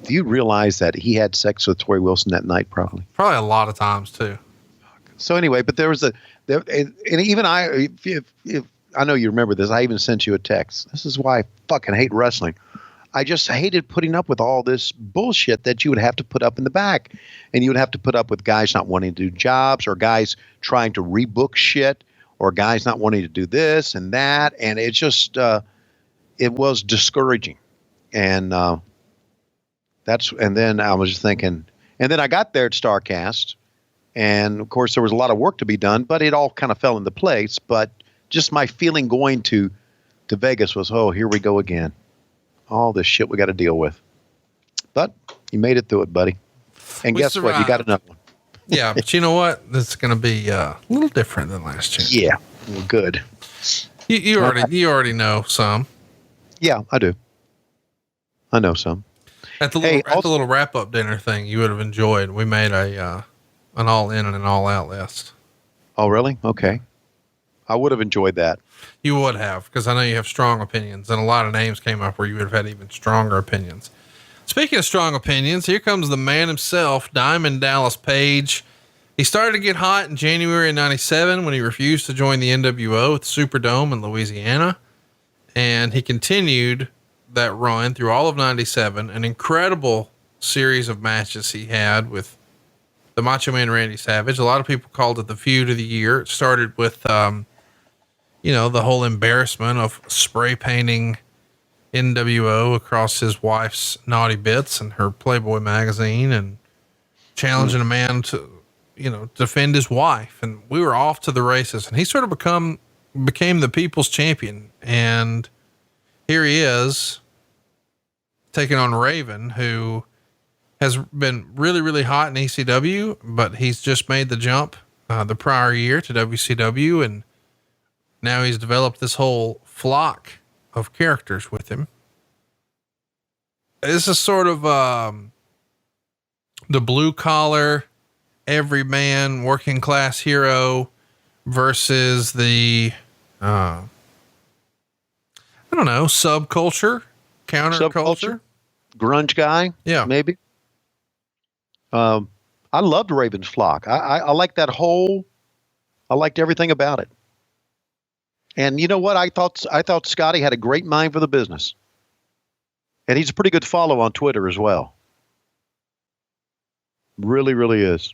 Do you realize that he had sex with Tori Wilson that night? Probably a lot of times too. So anyway, but there was and even if I know you remember this, I even sent you a text. This is why I fucking hate wrestling. I just hated putting up with all this bullshit that you would have to put up in the back. And you would have to put up with guys not wanting to do jobs, or guys trying to rebook shit, or guys not wanting to do this and that. And it just, it was discouraging. And and then I was just thinking, and then I got there at Starrcast, and of course there was a lot of work to be done, but it all kind of fell into place. But just my feeling going to Vegas was, oh, here we go again. All this shit we got to deal with. But you made it through it, buddy. And guess what? You got another one. Yeah, but you know what? This is going to be a little different than last year. Yeah, well, good. You already know some. Yeah, I do. I know some. At the little wrap up dinner thing, you would have enjoyed. We made an all in and an all out list. Oh, really? Okay. I would have enjoyed that. You would have, because I know you have strong opinions, and a lot of names came up where you would have had even stronger opinions. Speaking of strong opinions, here comes the man himself, Diamond Dallas Page. He started to get hot in January of 97 when he refused to join the NWO at the Superdome in Louisiana. And he continued that run through all of 97, an incredible series of matches he had with the Macho Man Randy Savage. A lot of people called it the feud of the year. It started with, the whole embarrassment of spray painting NWO across his wife's naughty bits and her Playboy magazine, and challenging a man to, defend his wife. And we were off to the races, and he sort of became the people's champion. And here he is taking on Raven, who has been really, really hot in ECW, but he's just made the jump the prior year to WCW. And now he's developed this whole flock of characters with him. This is sort of, the blue collar, everyman, working class hero versus the, subculture, counterculture, grunge guy. Yeah. Maybe. I loved Raven's flock. I like that I liked everything about it. And you know what? I thought Scotty had a great mind for the business, and he's a pretty good follow on Twitter as well. Really, really is.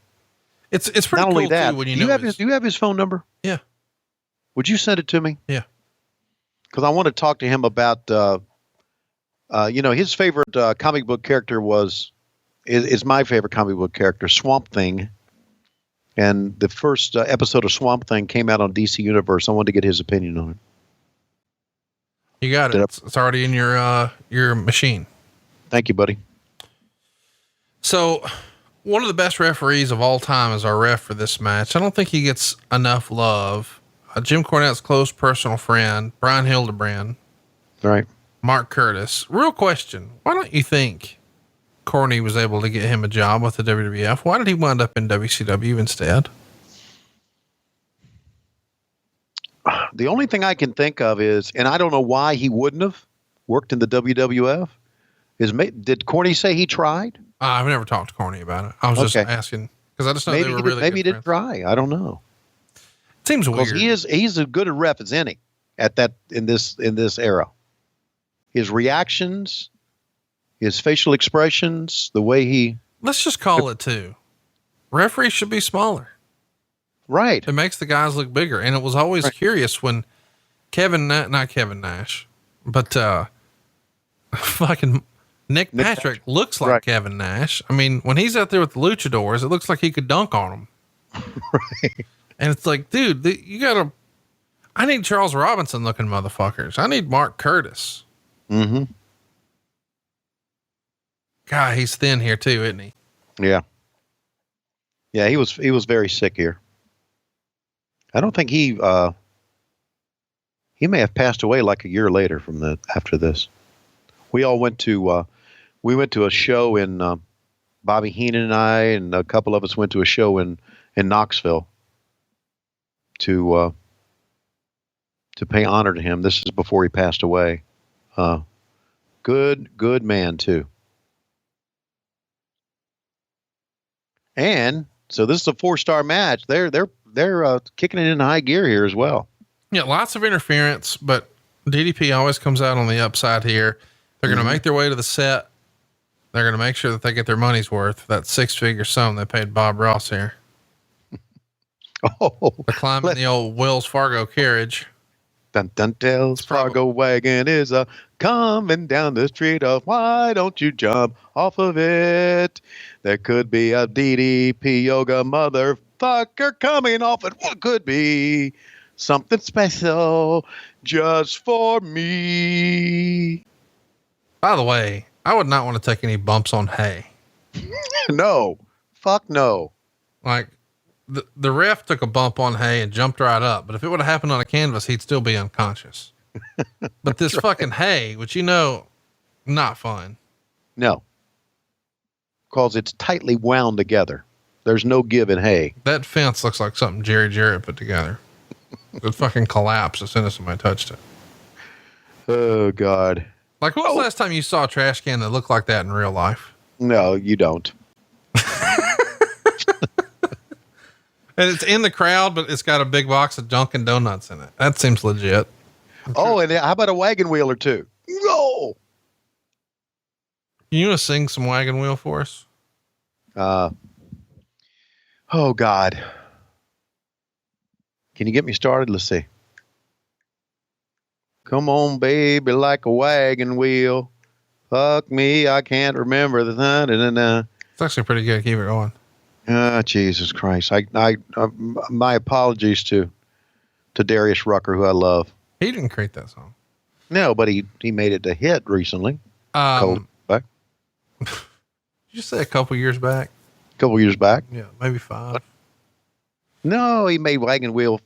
It's pretty Not only cool that, too when do you have his phone number? Yeah. Would you send it to me? Yeah. Because I want to talk to him about, his favorite comic book character is my favorite comic book character, Swamp Thing. And the first episode of Swamp Thing came out on DC Universe. I wanted to get his opinion on it. You got it. It's already in your machine. Thank you, buddy. So one of the best referees of all time is our ref for this match. I don't think he gets enough love. Jim Cornette's close personal friend, Brian Hildebrand. Right. Mark Curtis. Real question. Why don't you think Corny was able to get him a job with the WWF? Why did he wind up in WCW instead? The only thing I can think of is, and I don't know why he wouldn't have worked in the WWF, did Corny say he tried? I've never talked to Corny about it. I was just asking because I just know maybe they were really maybe he didn't try. I don't know. Seems weird. He's as good a rep as any in this era. His reactions, his facial expressions, the way he. Let's just call it two. Referees should be smaller. Right. It makes the guys look bigger. And it was always curious when not Kevin Nash, but, fucking Nick Patrick looks like Kevin Nash. I mean, when he's out there with the luchadors, it looks like he could dunk on them. Right. And it's like, dude, I need Charles Robinson looking motherfuckers. I need Mark Curtis. Mm-hmm. God, he's thin here too, isn't he? Yeah. Yeah, he was very sick here. I don't think he may have passed away like a year later after this. We all went to a show in Bobby Heenan and I and a couple of us went to a show in Knoxville to pay honor to him. This is before he passed away. Good man too. And so this is a 4-star match. They're kicking it into high gear here as well. Yeah, lots of interference, but DDP always comes out on the upside here. They're going to make their way to the set. They're going to make sure that they get their money's worth. That 6-figure sum they paid Bob Ross here. Oh, They're climbing the old Wells Fargo carriage. Dun dun Wells Fargo wagon is a coming down the street of why don't you jump off of it? There could be a DDP yoga motherfucker coming off it. What could be something special just for me? By the way, I would not want to take any bumps on hay. No, fuck no. Like the ref took a bump on hay and jumped right up, but if it would have happened on a canvas, he'd still be unconscious. But this fucking hay, which not fun. No, because it's tightly wound together. There's no give in hay. That fence looks like something Jerry Jarrett put together. It fucking collapsed as soon as somebody touched it. Oh God. Like, when was the last time you saw a trash can that looked like that in real life? No, you don't. And it's in the crowd, but it's got a big box of Dunkin' Donuts in it. That seems legit. Oh, and how about a wagon wheel or two? No. You want to sing some Wagon Wheel for us? Oh God. Can you get me started? Let's see. Come on, baby, like a wagon wheel. Fuck me, I can't remember the thing. It's actually pretty good. Keep it going. Jesus Christ. My apologies to Darius Rucker, who I love. He didn't create that song. No, but he made it a hit recently. Did you say a couple years back? A couple years back? Yeah, maybe 5. No, he made Wagon Wheel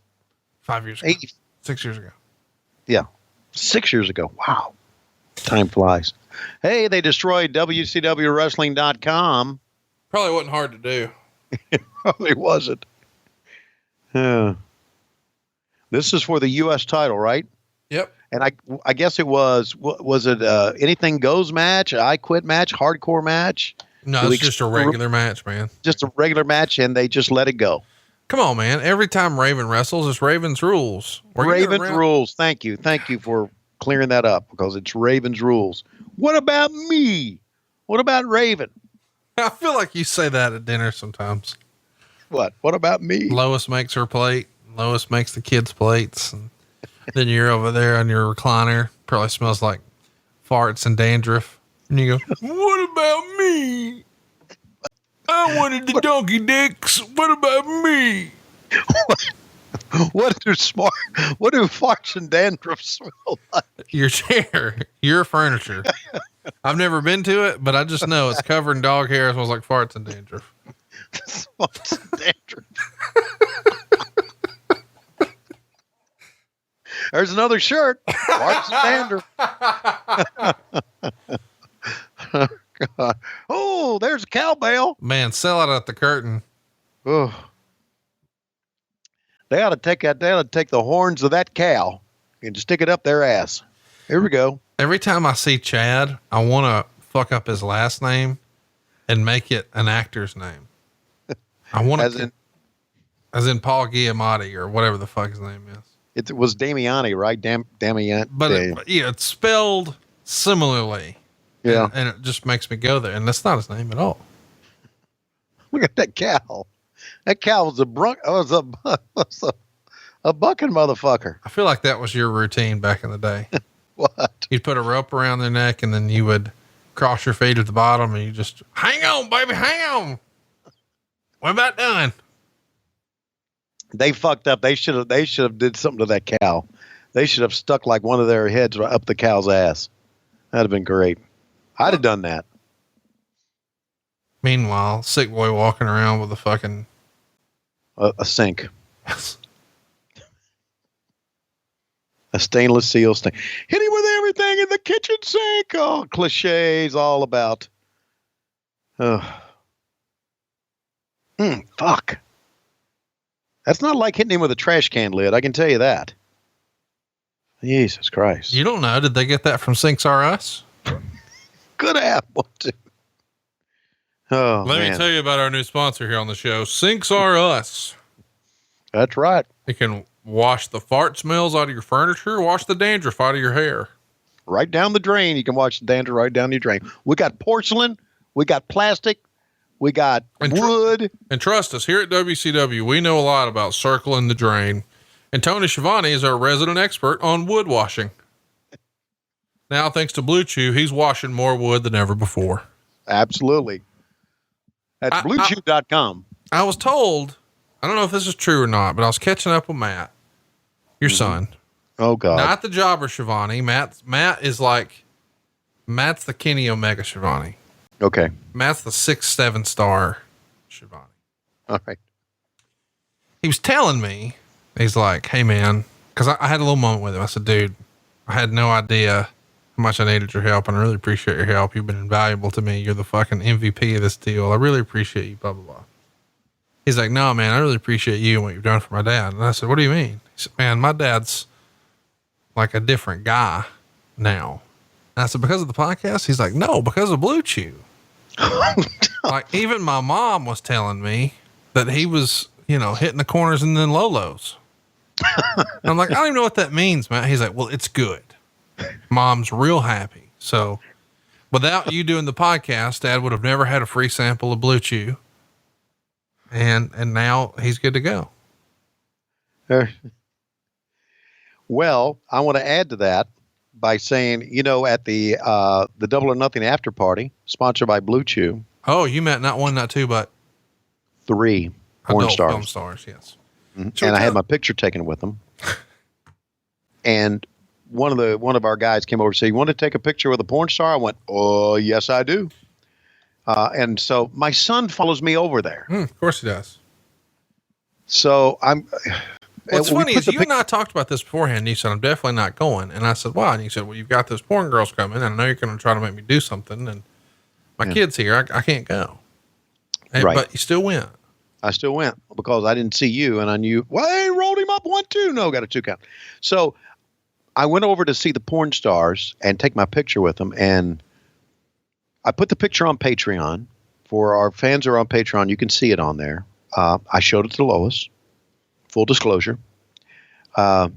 5 years ago. 6 years ago. Yeah. 6 years ago. Wow. Time flies. Hey, they destroyed WCWWrestling.com. Probably wasn't hard to do. It probably wasn't. This is for the U.S. title, right? Yep. And I guess it was it anything goes match, I quit match, hardcore match? No, it's just a regular match, man. Just a regular match, and they just let it go. Come on, man. Every time Raven wrestles, it's Raven's rules. Raven's rules. Thank you. Thank you for clearing that up, because it's Raven's rules. What about me? What about Raven? I feel like you say that at dinner sometimes. What about me? Lois makes her plate. Lois makes the kids' plates. And then you're over there on your recliner. Probably smells like farts and dandruff. And you go, what about me? I wanted the donkey dicks. What about me? What do farts and dandruff smell like? Your chair, your furniture. I've never been to it, but I just know it's covered in dog hair. It smells like farts and dandruff. Farts and dandruff. There's another shirt. Farts and dandruff. God. Oh, there's a cowbell. Man, sell it at the curtain. Oh. They ought to take the horns of that cow and stick it up their ass. Here we go. Every time I see Chad, I want to fuck up his last name and make it an actor's name. I want to, as in Paul Giamatti or whatever the fuck his name is. It was Damiani, right? Damiani. But it's spelled similarly. Yeah. And it just makes me go there. And that's not his name at all. Look at that cow. That cow was a bucking motherfucker. I feel like that was your routine back in the day. What? You'd put a rope around their neck and then you would cross your feet at the bottom and you just hang on, baby, hang on. We're about done. They fucked up. They should have did something to that cow. They should have stuck like one of their heads up the cow's ass. That'd have been great. I'd have done that. Meanwhile, sick boy walking around with a fucking a sink. A stainless steel sink. Hit him with everything in the kitchen sink. Oh, cliches all about. Fuck. That's not like hitting him with a trash can lid. I can tell you that. Jesus Christ. You don't know. Did they get that from Sinks R Us? Could have one too. Oh, Let man. me tell you about our new sponsor here on the show. Sinks Are Us. That's right. You can wash the fart smells out of your furniture, wash the dandruff out of your hair. Right down the drain. You can watch the dandruff right down the drain. We got porcelain. We got plastic. We got wood. And trust us, here at WCW, we know a lot about circling the drain. And Tony Schiavone is our resident expert on wood washing. Now, thanks to Blue Chew, he's washing more wood than ever before. Absolutely. That's bluechew.com. I was told, I don't know if this is true or not, but I was catching up with Matt, your son. Oh, God. Not the jobber Schiavone. Matt is like, Matt's the Kenny Omega Schiavone. Okay. Matt's the 6-7 star Schiavone. All right. He was telling me, he's like, hey man, cause I had a little moment with him. I said, dude, I had no idea how much I needed your help, and I really appreciate your help. You've been invaluable to me. You're the fucking MVP of this deal. I really appreciate you, blah, blah, blah. He's like, no, man, I really appreciate you and what you've done for my dad. And I said, what do you mean? He said, man, my dad's like a different guy now. And I said, because of the podcast? He's like, no, because of Blue Chew. Like even my mom was telling me that he was, hitting the corners and then Lolos. And I'm like, I don't even know what that means, man. He's like, well, it's good. Mom's real happy. So without you doing the podcast, Dad would have never had a free sample of Blue Chew. And now he's good to go. Well, I want to add to that by saying, at the Double or Nothing after party, sponsored by Blue Chew. Oh, you meant not one, not two, but 3 porn adult stars. Film stars, yes. Mm-hmm. And I had my picture taken with them. And one of our guys came over and said, you want to take a picture with a porn star? I went, oh, yes, I do. And so my son follows me over there. Of course he does. So What's funny is you and I talked about this beforehand. You said, I'm definitely not going. And I said, why? And you said, well, you've got those porn girls coming, and I know you're going to try to make me do something. And my kid's here. I can't go. Right. But you still went. I still went because I didn't see you, and I knew, well, they rolled him up 1-2. No, got a 2 count. So I went over to see the porn stars and take my picture with them. And I put the picture on Patreon. For our fans who are on Patreon, you can see it on there. I showed it to Lois. Full disclosure. One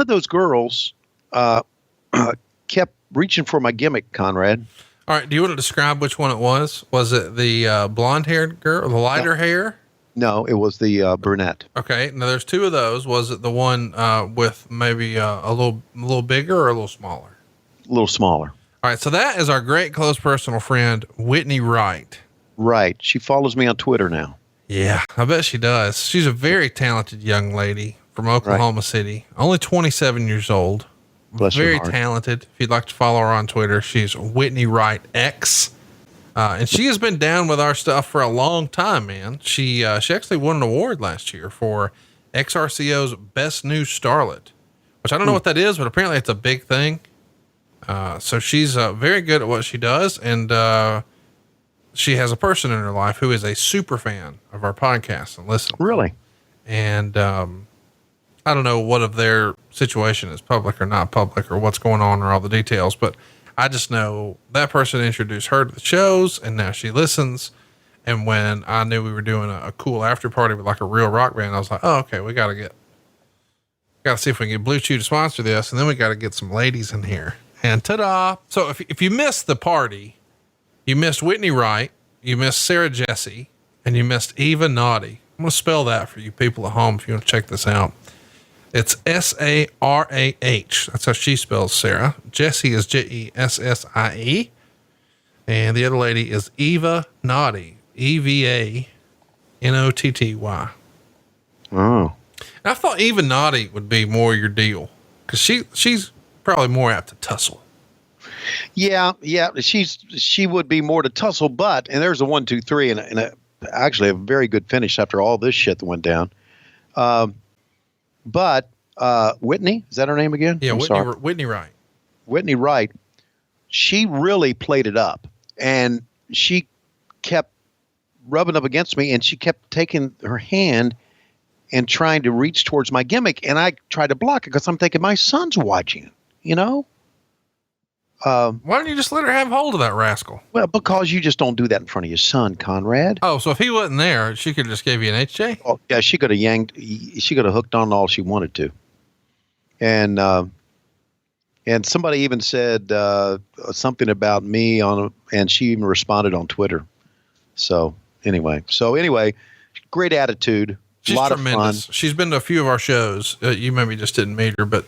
of those girls kept reaching for my gimmick, Conrad. All right. Do you want to describe which one it was? Was it the blonde-haired girl, or the lighter hair? No, it was the brunette. Okay. Now there's 2 of those. Was it the one with maybe a little bigger or a little smaller? A little smaller. All right. So that is our great close personal friend, Whitney Wright. Right. She follows me on Twitter now. Yeah, I bet she does. She's a very talented young lady from Oklahoma City, only 27 years old. Bless her very heart. talented. If you'd like to follow her on Twitter, she's Whitney Wright X. And she has been down with our stuff for a long time, man. She actually won an award last year for XRCO's Best New Starlet, which I don't know what that is, but apparently it's a big thing. So she's very good at what she does. And, she has a person in her life who is a super fan of our podcast and listens. Really? And, I don't know what of their situation is public or not public or what's going on or all the details, but I just know that person introduced her to the shows and now she listens. And when I knew we were doing a cool after party with like a real rock band, I was like, oh, okay, we got to see if we can get Blue Chew to sponsor this. And then we got to get some ladies in here and ta-da. So if you missed the party, you missed Whitney Wright, you missed Sarah Jesse, and you missed Eva Naughty. I'm going to spell that for you people at home if you want to check this out. It's Sarah. That's how she spells Sarah. Jessie is Jessie. And the other lady is Eva Naughty. EVANOTTY. Oh. I thought Eva Naughty would be more your deal because she's probably more apt to tussle. Yeah. She would be more to tussle, but, and there's a 1, 2, 3 and actually a very good finish after all this shit that went down. But Whitney, is that her name again? Yeah. Whitney Wright. Whitney Wright. She really played it up and she kept rubbing up against me and she kept taking her hand and trying to reach towards my gimmick. And I tried to block it because I'm thinking my son's watching, Why don't you just let her have hold of that rascal? Well, because you just don't do that in front of your son, Conrad. Oh, so if he wasn't there, she could just give you an HJ? Oh, yeah, she could have hooked on all she wanted to. And somebody even said something about me and she even responded on Twitter. So anyway, great attitude. She's tremendous. She's been to a few of our shows. You maybe just didn't meet her, but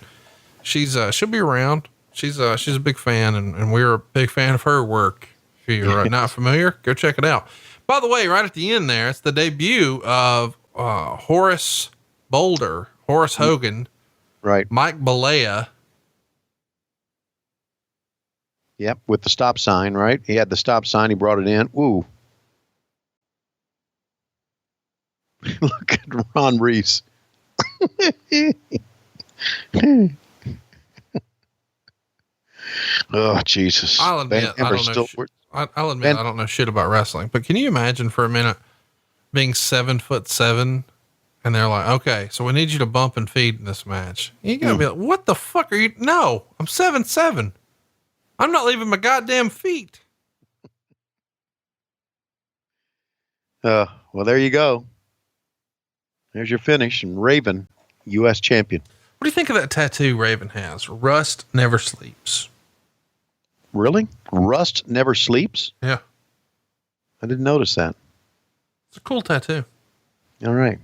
she'll be around. She's a big fan, and we're a big fan of her work. If you're not familiar, go check it out. By the way, right at the end there, it's the debut of Horace Hogan, right? Mike Balea. Yep, with the stop sign, right? He had the stop sign. He brought it in. Woo. Look at Ron Reese. Oh, Jesus. I'll admit, I don't know shit about wrestling, but can you imagine for a minute being 7'7" and they're like, okay, so we need you to bump and feed in this match. You gotta be like, what the fuck are you? No, I'm 7'7". I'm not leaving my goddamn feet. Well, there you go. There's your finish. And Raven, U.S. champion. What do you think of that tattoo Raven has? Rust never sleeps. Really? Rust never sleeps? Yeah. I didn't notice that. It's a cool tattoo. All right.